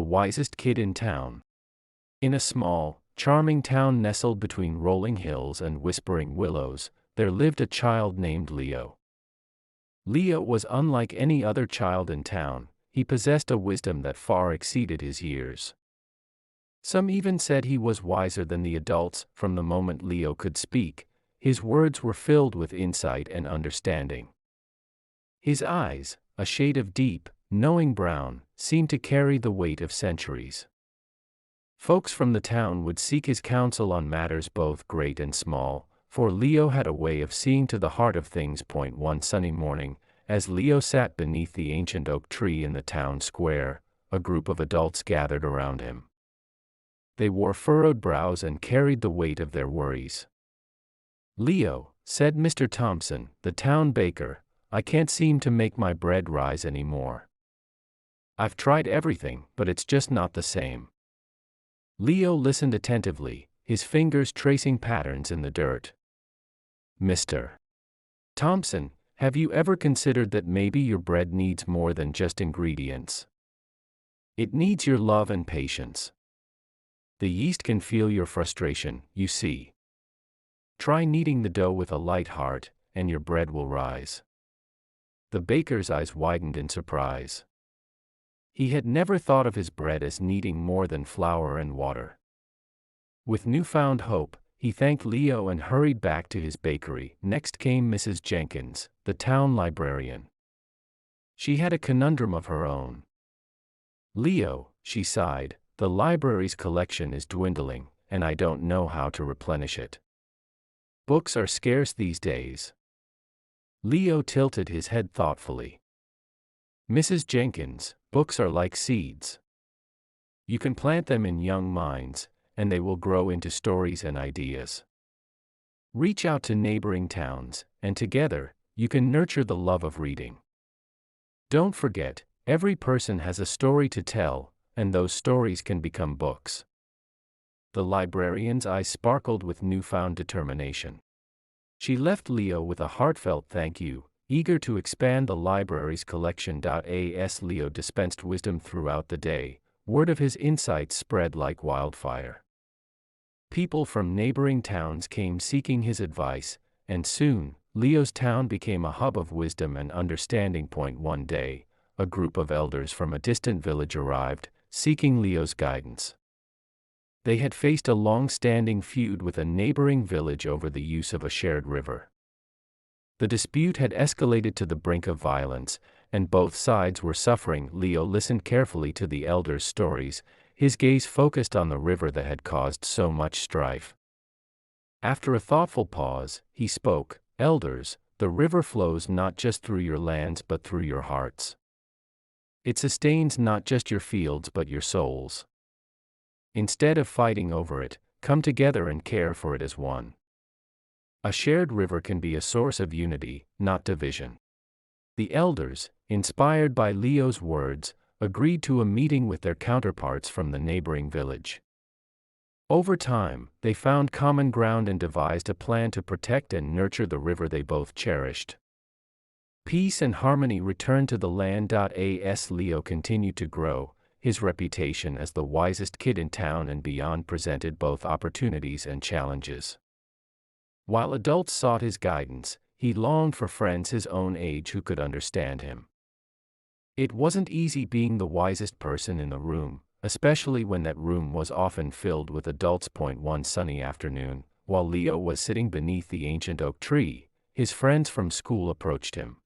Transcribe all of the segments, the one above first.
Wisest Kid in Town. In a small, charming town nestled between rolling hills and whispering willows, there lived a child named Leo. Leo was unlike any other child in town. He possessed a wisdom that far exceeded his years. Some even said he was wiser than the adults. From the moment Leo could speak, his words were filled with insight and understanding. His eyes, a shade of deep, knowing brown, seemed to carry the weight of centuries. Folks from the town would seek his counsel on matters both great and small, for Leo had a way of seeing to the heart of things. One sunny morning, as Leo sat beneath the ancient oak tree in the town square, a group of adults gathered around him. They wore furrowed brows and carried the weight of their worries. "Leo," said Mr. Thompson, the town baker, "I can't seem to make my bread rise anymore. I've tried everything, but it's just not the same." Leo listened attentively, his fingers tracing patterns in the dirt. "Mr. Thompson, have you ever considered that maybe your bread needs more than just ingredients? It needs your love and patience. The yeast can feel your frustration, you see. Try kneading the dough with a light heart, and your bread will rise." The baker's eyes widened in surprise. He had never thought of his bread as needing more than flour and water. With newfound hope, he thanked Leo and hurried back to his bakery. Next came Mrs. Jenkins, the town librarian. She had a conundrum of her own. "Leo," she sighed, "the library's collection is dwindling, and I don't know how to replenish it. Books are scarce these days." Leo tilted his head thoughtfully. "Mrs. Jenkins, books are like seeds. You can plant them in young minds, and they will grow into stories and ideas. Reach out to neighboring towns, and together, you can nurture the love of reading. Don't forget, every person has a story to tell, and those stories can become books." The librarian's eyes sparkled with newfound determination. She left Leo with a heartfelt thank you, eager to expand the library's collection. As Leo dispensed wisdom throughout the day, word of his insights spread like wildfire. People from neighboring towns came seeking his advice, and soon, Leo's town became a hub of wisdom and understanding. One day, a group of elders from a distant village arrived, seeking Leo's guidance. They had faced a long-standing feud with a neighboring village over the use of a shared river. The dispute had escalated to the brink of violence, and both sides were suffering. Leo listened carefully to the elders' stories, his gaze focused on the river that had caused so much strife. After a thoughtful pause, he spoke, "Elders, the river flows not just through your lands but through your hearts. It sustains not just your fields but your souls. Instead of fighting over it, come together and care for it as one. A shared river can be a source of unity, not division." The elders, inspired by Leo's words, agreed to a meeting with their counterparts from the neighboring village. Over time, they found common ground and devised a plan to protect and nurture the river they both cherished. Peace and harmony returned to the land. As Leo continued to grow, his reputation as the wisest kid in town and beyond presented both opportunities and challenges. While adults sought his guidance, he longed for friends his own age who could understand him. It wasn't easy being the wisest person in the room, especially when that room was often filled with adults. One sunny afternoon, while Leo was sitting beneath the ancient oak tree, his friends from school approached him.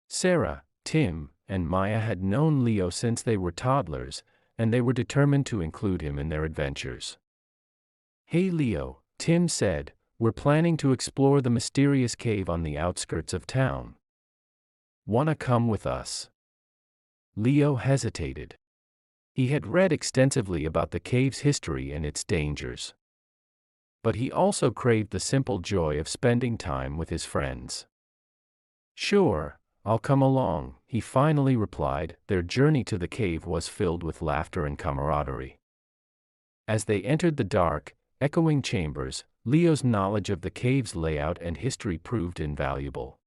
Sarah, Tim, and Maya had known Leo since they were toddlers, and they were determined to include him in their adventures. "Hey Leo," Tim said, "we're planning to explore the mysterious cave on the outskirts of town. Wanna come with us?" Leo hesitated. He had read extensively about the cave's history and its dangers. But he also craved the simple joy of spending time with his friends. "Sure, I'll come along," he finally replied. Their journey to the cave was filled with laughter and camaraderie. As they entered the dark, echoing chambers, Leo's knowledge of the cave's layout and history proved invaluable.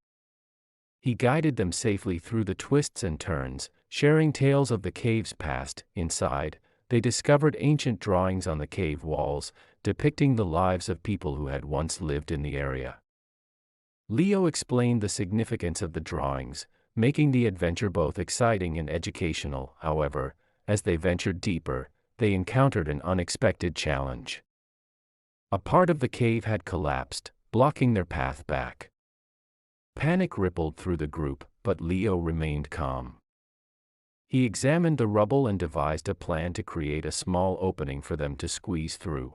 He guided them safely through the twists and turns, sharing tales of the cave's past. Inside, they discovered ancient drawings on the cave walls, depicting the lives of people who had once lived in the area. Leo explained the significance of the drawings, making the adventure both exciting and educational. However, as they ventured deeper, they encountered an unexpected challenge. A part of the cave had collapsed, blocking their path back. Panic rippled through the group, but Leo remained calm. He examined the rubble and devised a plan to create a small opening for them to squeeze through.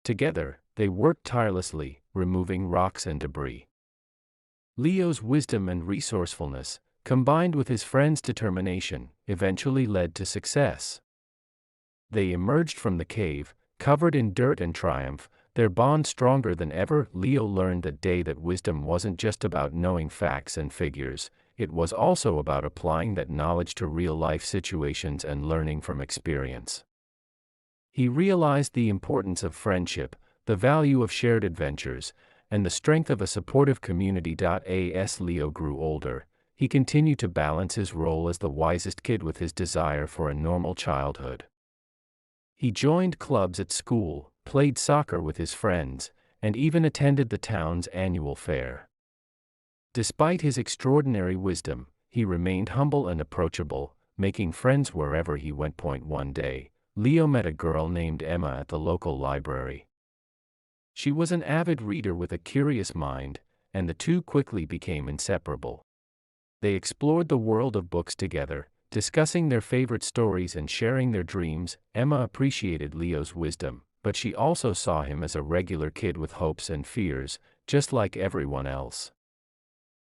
Together, they worked tirelessly, removing rocks and debris. Leo's wisdom and resourcefulness, combined with his friend's determination, eventually led to success. They emerged from the cave, covered in dirt and triumph, their bond stronger than ever. Leo learned that day that wisdom wasn't just about knowing facts and figures, it was also about applying that knowledge to real-life situations and learning from experience. He realized the importance of friendship, the value of shared adventures, and the strength of a supportive community. As Leo grew older, he continued to balance his role as the wisest kid with his desire for a normal childhood. He joined clubs at school, played soccer with his friends, and even attended the town's annual fair. Despite his extraordinary wisdom, he remained humble and approachable, making friends wherever he went. One day, Leo met a girl named Emma at the local library. She was an avid reader with a curious mind, and the two quickly became inseparable. They explored the world of books together, discussing their favorite stories and sharing their dreams. Emma appreciated Leo's wisdom, but she also saw him as a regular kid with hopes and fears, just like everyone else.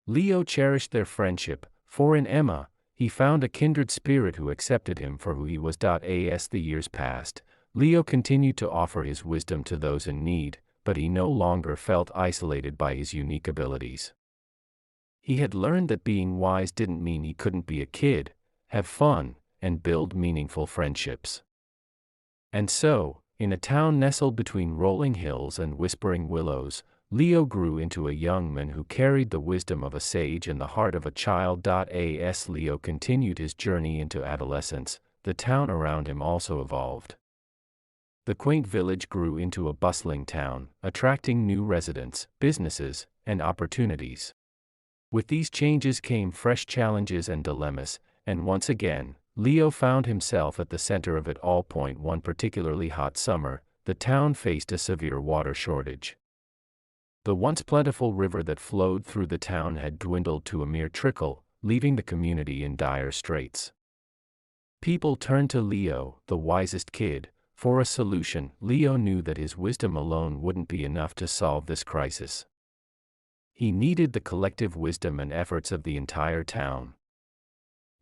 Leo cherished their friendship, for in Emma, he found a kindred spirit who accepted him for who he was. As the years passed, Leo continued to offer his wisdom to those in need, but he no longer felt isolated by his unique abilities. He had learned that being wise didn't mean he couldn't be a kid, have fun, and build meaningful friendships. And so, in a town nestled between rolling hills and whispering willows, Leo grew into a young man who carried the wisdom of a sage and the heart of a child. As Leo continued his journey into adolescence, the town around him also evolved. The quaint village grew into a bustling town, attracting new residents, businesses, and opportunities. With these changes came fresh challenges and dilemmas, and once again, Leo found himself at the center of it all. One particularly hot summer, the town faced a severe water shortage. The once plentiful river that flowed through the town had dwindled to a mere trickle, leaving the community in dire straits. People turned to Leo, the wisest kid, for a solution. Leo knew that his wisdom alone wouldn't be enough to solve this crisis. He needed the collective wisdom and efforts of the entire town.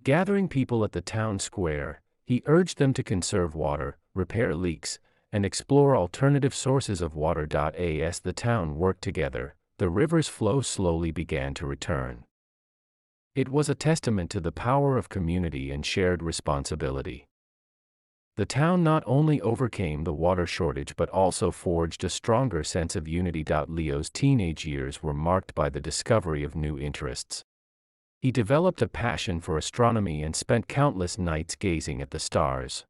Gathering people at the town square, he urged them to conserve water, repair leaks, and explore alternative sources of water. As the town worked together, the river's flow slowly began to return. It was a testament to the power of community and shared responsibility. The town not only overcame the water shortage but also forged a stronger sense of unity. Leo's teenage years were marked by the discovery of new interests. He developed a passion for astronomy and spent countless nights gazing at the stars.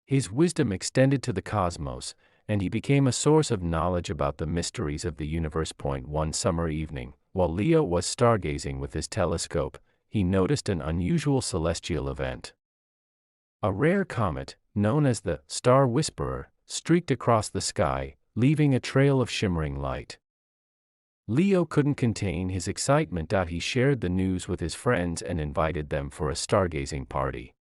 His wisdom extended to the cosmos, and he became a source of knowledge about the mysteries of the universe. One summer evening, while Leo was stargazing with his telescope, he noticed an unusual celestial event. A rare comet, known as the Star Whisperer, streaked across the sky, leaving a trail of shimmering light. Leo couldn't contain his excitement. He shared the news with his friends and invited them for a stargazing party.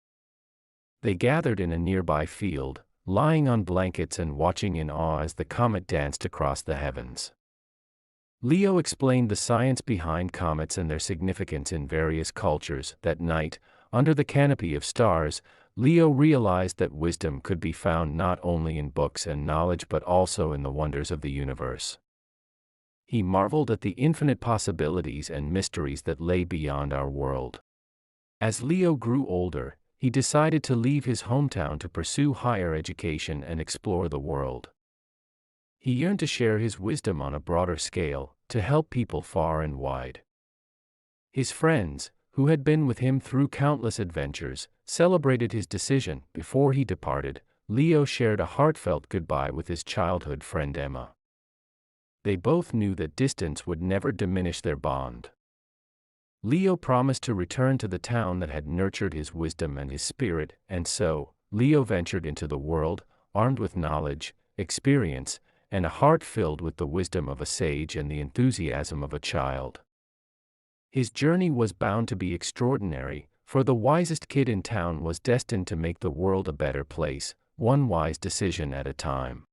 They gathered in a nearby field, lying on blankets and watching in awe as the comet danced across the heavens. Leo explained the science behind comets and their significance in various cultures. That night, under the canopy of stars, Leo realized that wisdom could be found not only in books and knowledge but also in the wonders of the universe. He marveled at the infinite possibilities and mysteries that lay beyond our world. As Leo grew older, he decided to leave his hometown to pursue higher education and explore the world. He yearned to share his wisdom on a broader scale, to help people far and wide. His friends, who had been with him through countless adventures, celebrated his decision. Before he departed, Leo shared a heartfelt goodbye with his childhood friend Emma. They both knew that distance would never diminish their bond. Leo promised to return to the town that had nurtured his wisdom and his spirit, and so, Leo ventured into the world, armed with knowledge, experience, and a heart filled with the wisdom of a sage and the enthusiasm of a child. His journey was bound to be extraordinary, for the wisest kid in town was destined to make the world a better place, one wise decision at a time.